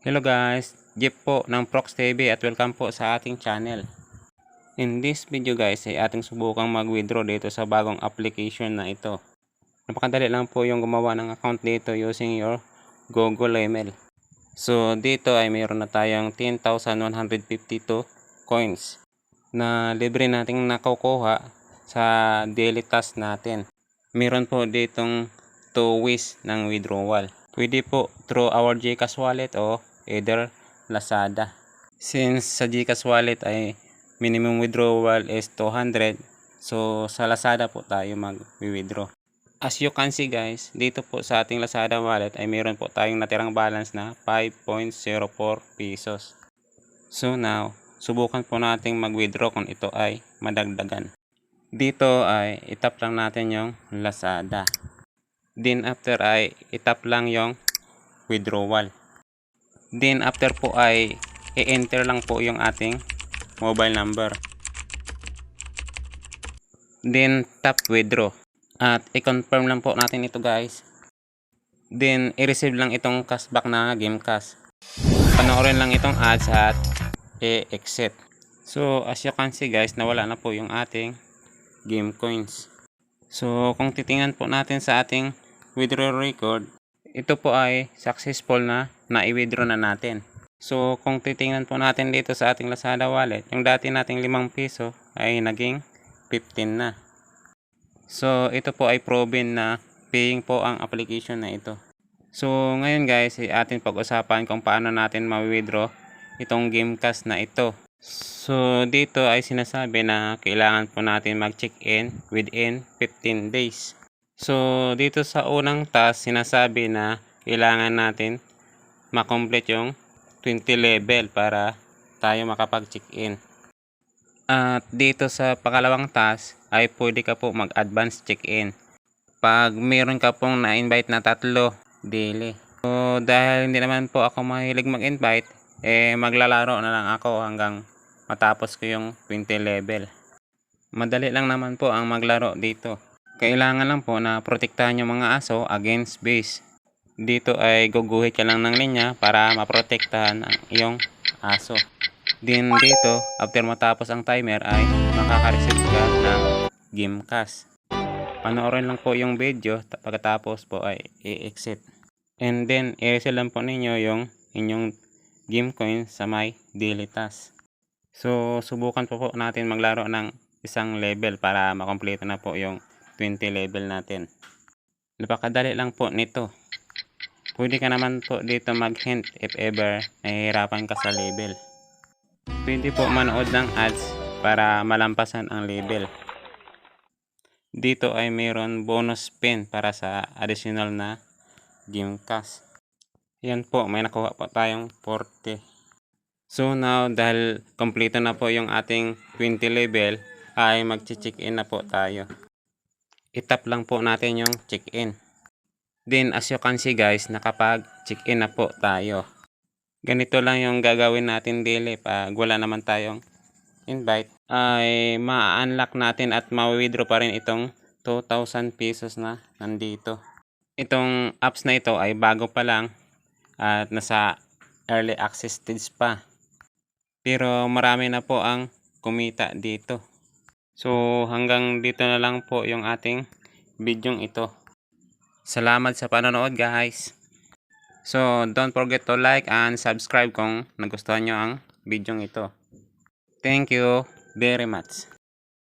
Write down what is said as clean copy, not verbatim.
Hello guys, Jeff po ng Prox TV at welcome po sa ating channel. In this video guys ay ating subukang mag-withdraw dito sa bagong application na ito. Napakadali lang po yung gumawa ng account dito using your Google email. So dito ay mayroon na tayong 10,152 coins na libre nating nakukuha sa daily task natin. Meron po ditong 2 ways ng withdrawal. Pwede po through our GCash wallet o either Lazada. Since sa GCash wallet ay minimum withdrawal is 200, so sa Lazada po tayo mag-withdraw. As you can see guys, dito po sa ating Lazada wallet ay meron po tayong natirang balance na 5.04 pesos. So now, subukan po nating mag-withdraw kung ito ay madagdagan. Dito ay itap lang natin yung Lazada. Then after ay itap lang yung withdrawal. Then after po ay i-enter lang po yung ating mobile number. Then tap withdraw. At i-confirm lang po natin ito guys. Then i-receive lang itong cashback na GameCash. Panoorin lang itong ads at i-exit. So as you can see guys, nawala na po yung ating game coins. So kung titingnan po natin sa ating withdrawal record, ito po ay successful na i-withdraw na natin. So kung titingnan po natin dito sa ating Lazada wallet, yung dati nating 5 piso ay naging 15 na. So ito po ay proven na paying po ang application na ito. So ngayon guys, atin pag-usapan kung paano natin ma-withdraw itong GameCash na ito. So dito ay sinasabi na kailangan po natin mag-check-in within 15 days. So dito sa unang task, sinasabi na kailangan natin makomplete yung 20 level para tayo makapag-check-in. At dito sa pangalawang task ay pwede ka po mag-advance check-in pag meron ka pong na-invite na 3 daily. So dahil hindi naman po ako mahilig mag-invite, maglalaro na lang ako hanggang matapos ko yung 20 level. Madali lang naman po ang maglaro dito. Kailangan lang po na protektahan yung mga aso against base. Dito ay guguhit ka lang ng linya para maprotektahan ang iyong aso. Din dito, after matapos ang timer ay makaka-receive ka ng GameCash. Panoorin lang po yung video, pagkatapos po ay i-exit. And then, i-receive lang po ninyo yung inyong game coin sa my daily task. So, subukan po natin maglaro ng isang level para makompleto na po yung 20 level natin. Napakadali lang po nito. Pwede ka naman po dito mag-hint if ever nahihirapan ka sa level. Pwede po manood ng ads para malampasan ang level. Dito ay mayroon bonus spin para sa additional na GameCash. Yan po, may nakuha po tayong 40. So now, dahil kompleto na po yung ating 20 level, ay mag-check-in na po tayo. Itap lang po natin yung check-in. Then as you can see guys, nakapag-check-in na po tayo. Ganito lang yung gagawin natin daily pag wala naman tayong invite. Ay ma-unlock natin at ma-withdraw pa rin itong 2,000 pesos na nandito. Itong apps na ito ay bago pa lang at nasa early access stage pa. Pero marami na po ang kumita dito. So hanggang dito na lang po yung ating bidyong ito. Salamat sa panonood guys. So don't forget to like and subscribe kung nagustuhan nyo ang bidyong ito. Thank you very much.